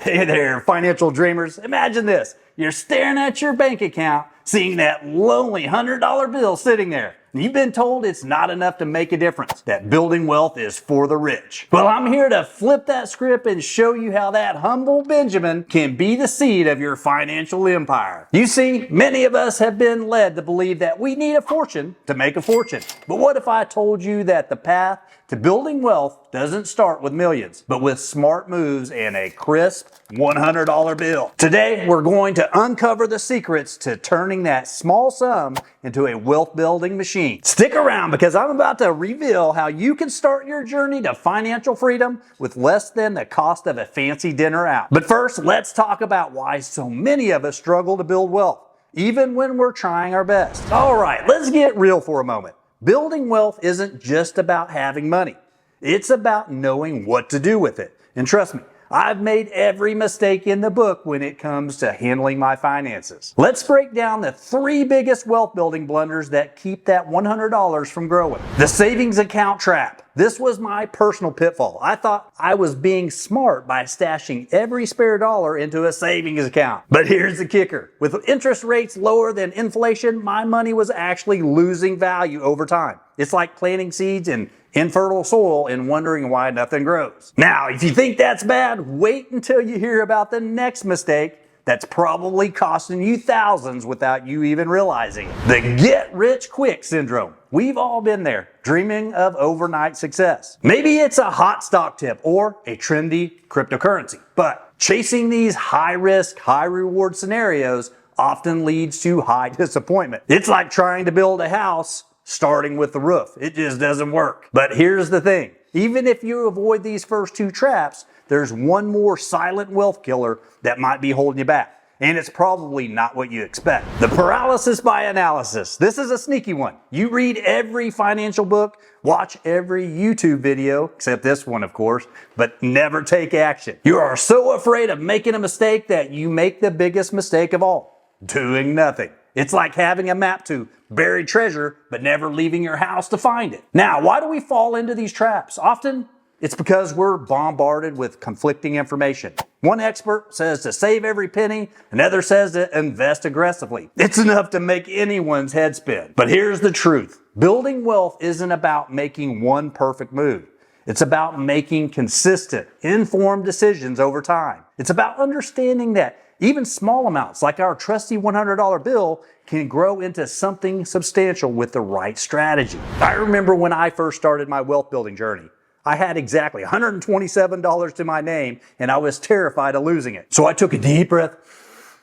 Hey there, financial dreamers. Imagine this. You're staring at your bank account, seeing that lonely $100 bill sitting there. And you've been told it's not enough to make a difference, that building wealth is for the rich. Well, I'm here to flip that script and show you how that humble Benjamin can be the seed of your financial empire. You see, many of us have been led to believe that we need a fortune to make a fortune. But what if I told you that the path to building wealth doesn't start with millions, but with smart moves and a crisp $100 bill? Today, we're going to uncover the secrets to turning that small sum into a wealth building machine. Stick around because I'm about to reveal how you can start your journey to financial freedom with less than the cost of a fancy dinner out. But first, let's talk about why so many of us struggle to build wealth, even when we're trying our best. All right, let's get real for a moment. Building wealth isn't just about having money. It's about knowing what to do with it. And trust me, I've made every mistake in the book when it comes to handling my finances. Let's break down the 3 biggest wealth building blunders that keep that $100 from growing. The savings account trap. This was my personal pitfall. I thought I was being smart by stashing every spare dollar into a savings account. But here's the kicker. With interest rates lower than inflation, my money was actually losing value over time. It's like planting seeds in infertile soil and wondering why nothing grows. Now, if you think that's bad, wait until you hear about the next mistake that's probably costing you thousands without you even realizing it. The get-rich-quick syndrome. We've all been there, dreaming of overnight success. Maybe it's a hot stock tip or a trendy cryptocurrency, but chasing these high-risk, high-reward scenarios often leads to high disappointment. It's like trying to build a house starting with the roof. It just doesn't work. But here's the thing. Even if you avoid these first 2 traps, there's one more silent wealth killer that might be holding you back. And it's probably not what you expect. The paralysis by analysis. This is a sneaky one. You read every financial book, watch every YouTube video, except this one, of course, but never take action. You are so afraid of making a mistake that you make the biggest mistake of all, doing nothing. It's like having a map to buried treasure, but never leaving your house to find it. Now, why do we fall into these traps? Often, it's because we're bombarded with conflicting information. One expert says to save every penny, another says to invest aggressively. It's enough to make anyone's head spin. But here's the truth. Building wealth isn't about making one perfect move. It's about making consistent, informed decisions over time. It's about understanding that even small amounts, like our trusty $100 bill, can grow into something substantial with the right strategy. I remember when I first started my wealth building journey. I had exactly $127 to my name, and I was terrified of losing it. So I took a deep breath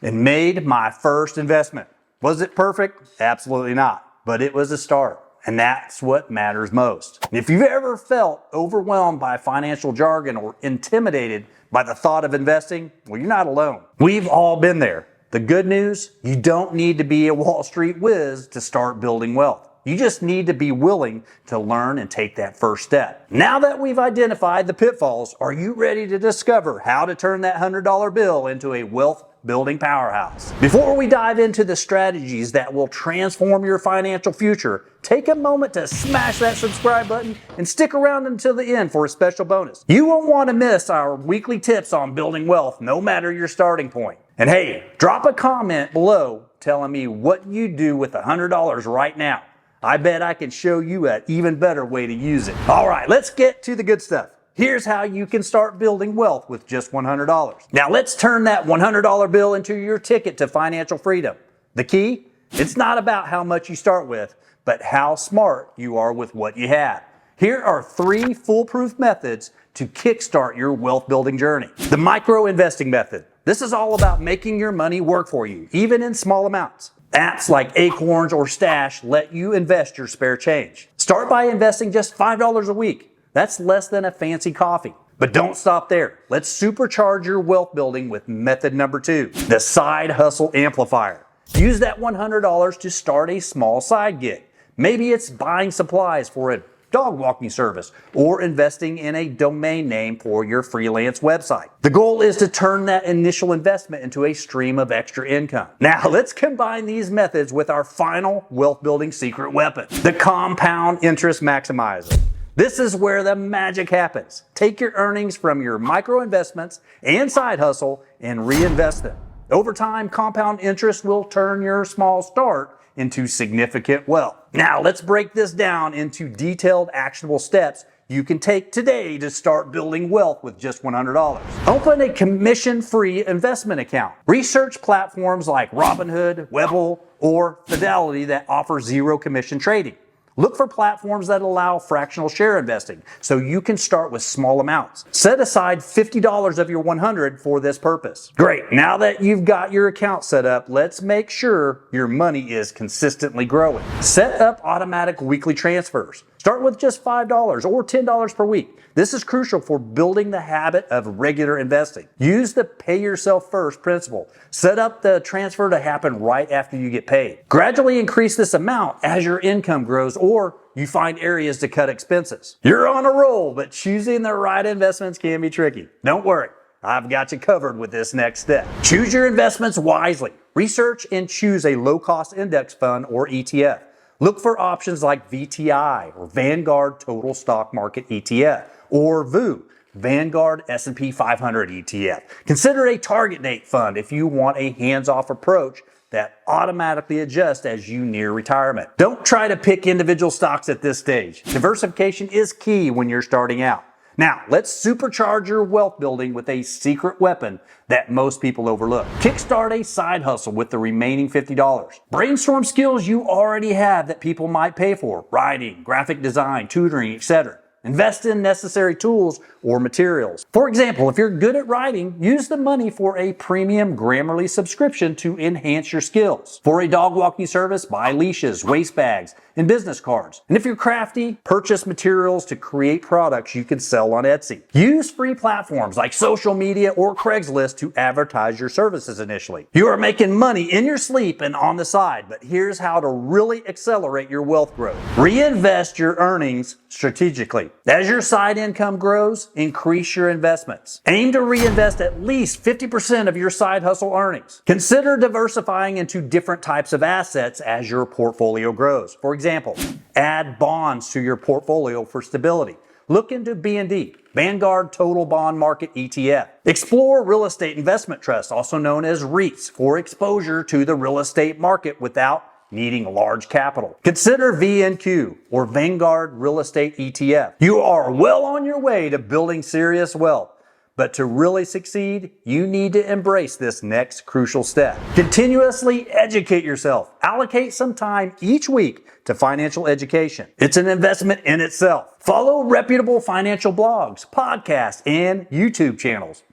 and made my first investment. Was it perfect? Absolutely not. But it was a start. And that's what matters most. If you've ever felt overwhelmed by financial jargon or intimidated by the thought of investing, well, you're not alone. We've all been there. The good news, you don't need to be a Wall Street whiz to start building wealth. You just need to be willing to learn and take that first step. Now that we've identified the pitfalls, are you ready to discover how to turn that $100 bill into a wealth building powerhouse? Before we dive into the strategies that will transform your financial future, take a moment to smash that subscribe button and stick around until the end for a special bonus. You won't want to miss our weekly tips on building wealth, no matter your starting point. And hey, drop a comment below telling me what you do with $100 right now. I bet I can show you an even better way to use it. All right, let's get to the good stuff. Here's how you can start building wealth with just $100. Now let's turn that $100 bill into your ticket to financial freedom. The key? It's not about how much you start with, but how smart you are with what you have. Here are 3 foolproof methods to kickstart your wealth building journey. The micro investing method. This is all about making your money work for you, even in small amounts. Apps like Acorns or Stash let you invest your spare change. Start by investing just $5 a week. That's less than a fancy coffee. But don't stop there. Let's supercharge your wealth building with method number 2, the side hustle amplifier. Use that $100 to start a small side gig. Maybe it's buying supplies for a dog walking service or investing in a domain name for your freelance website. The goal is to turn that initial investment into a stream of extra income. Now let's combine these methods with our final wealth building secret weapon, the compound interest maximizer. This is where the magic happens. Take your earnings from your micro investments and side hustle and reinvest them. Over time, compound interest will turn your small start into significant wealth. Now, let's break this down into detailed, actionable steps you can take today to start building wealth with just $100. Open a commission-free investment account. Research platforms like Robinhood, Webull, or Fidelity that offer zero commission trading. Look for platforms that allow fractional share investing so you can start with small amounts. Set aside $50 of your $100 for this purpose. Great, now that you've got your account set up, let's make sure your money is consistently growing. Set up automatic weekly transfers. Start with just $5 or $10 per week. This is crucial for building the habit of regular investing. Use the pay yourself first principle. Set up the transfer to happen right after you get paid. Gradually increase this amount as your income grows or you find areas to cut expenses. You're on a roll, but choosing the right investments can be tricky. Don't worry, I've got you covered with this next step. Choose your investments wisely. Research and choose a low-cost index fund or ETF. Look for options like VTI or Vanguard Total Stock Market ETF or VOO, Vanguard S&P 500 ETF. Consider a target date fund if you want a hands-off approach that automatically adjusts as you near retirement. Don't try to pick individual stocks at this stage. Diversification is key when you're starting out. Now, let's supercharge your wealth building with a secret weapon that most people overlook. Kickstart a side hustle with the remaining $50. Brainstorm skills you already have that people might pay for: writing, graphic design, tutoring, etc. Invest in necessary tools or materials. For example, if you're good at writing, use the money for a premium Grammarly subscription to enhance your skills. For a dog walking service, buy leashes, waste bags, and business cards. And if you're crafty, purchase materials to create products you can sell on Etsy. Use free platforms like social media or Craigslist to advertise your services initially. You are making money in your sleep and on the side, but here's how to really accelerate your wealth growth. Reinvest your earnings strategically. As your side income grows, increase your investments. Aim to reinvest at least 50% of your side hustle earnings. Consider diversifying into different types of assets as your portfolio grows. For example, add bonds to your portfolio for stability. Look into B&D, Vanguard Total Bond Market ETF. Explore real estate investment trusts, also known as REITs, for exposure to the real estate market without needing large capital. Consider VNQ or Vanguard Real Estate ETF. You are well on your way to building serious wealth, but to really succeed, you need to embrace this next crucial step. Continuously educate yourself. Allocate some time each week to financial education. It's an investment in itself. Follow reputable financial blogs, podcasts, and YouTube channels.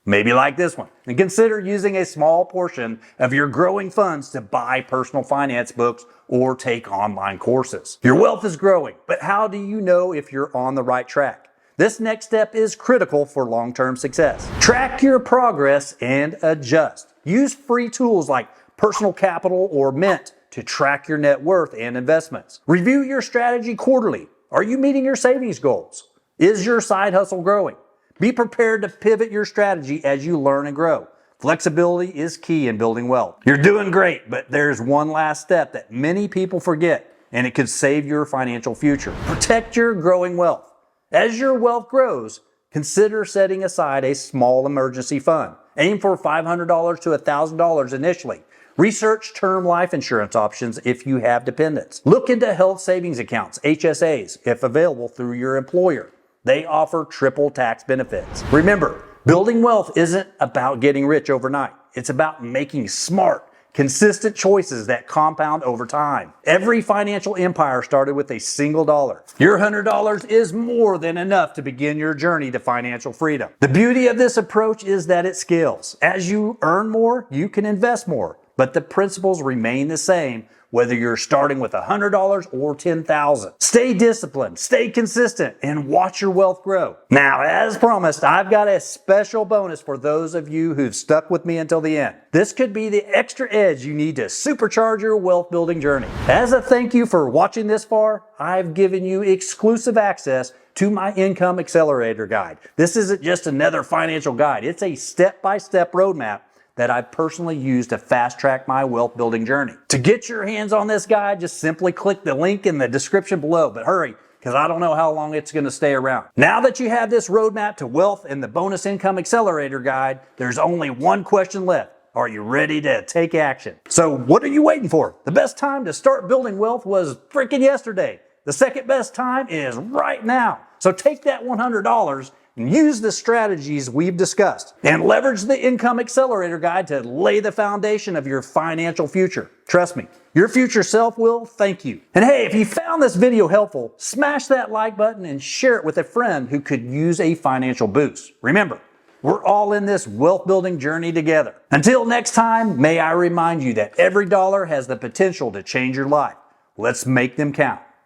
Maybe like this one. And consider using a small portion of your growing funds to buy personal finance books or take online courses. Your wealth is growing, but how do you know if you're on the right track? This next step is critical for long-term success. Track your progress and adjust. Use free tools like Personal Capital or Mint to track your net worth and investments. Review your strategy quarterly. Are you meeting your savings goals? Is your side hustle growing? Be prepared to pivot your strategy as you learn and grow. Flexibility is key in building wealth. You're doing great, but there's one last step that many people forget, and it could save your financial future. Protect your growing wealth. As your wealth grows, consider setting aside a small emergency fund. Aim for $500 to $1,000 initially. Research term life insurance options if you have dependents. Look into health savings accounts, HSAs, if available through your employer. They offer triple tax benefits. Remember, building wealth isn't about getting rich overnight. It's about making smart, consistent choices that compound over time. Every financial empire started with a single dollar. Your $100 is more than enough to begin your journey to financial freedom. The beauty of this approach is that it scales. As you earn more, you can invest more, but the principles remain the same whether you're starting with $100 or $10,000. Stay disciplined, stay consistent, and watch your wealth grow. Now, as promised, I've got a special bonus for those of you who've stuck with me until the end. This could be the extra edge you need to supercharge your wealth building journey. As a thank you for watching this far, I've given you exclusive access to my Income Accelerator Guide. This isn't just another financial guide. It's a step-by-step roadmap that I've personally used to fast-track my wealth building journey. To get your hands on this guide, just simply click the link in the description below. But hurry, because I don't know how long it's going to stay around. Now that you have this roadmap to wealth and the bonus income accelerator guide, there's only one question left. Are you ready to take action? So what are you waiting for? The best time to start building wealth was freaking yesterday. The second best time is right now. So take that $100 and use the strategies we've discussed and leverage the Income Accelerator Guide to lay the foundation of your financial future. Trust me, your future self will thank you. And hey, if you found this video helpful, smash that like button and share it with a friend who could use a financial boost. Remember, we're all in this wealth building journey together. Until next time, may I remind you that every dollar has the potential to change your life. Let's make them count.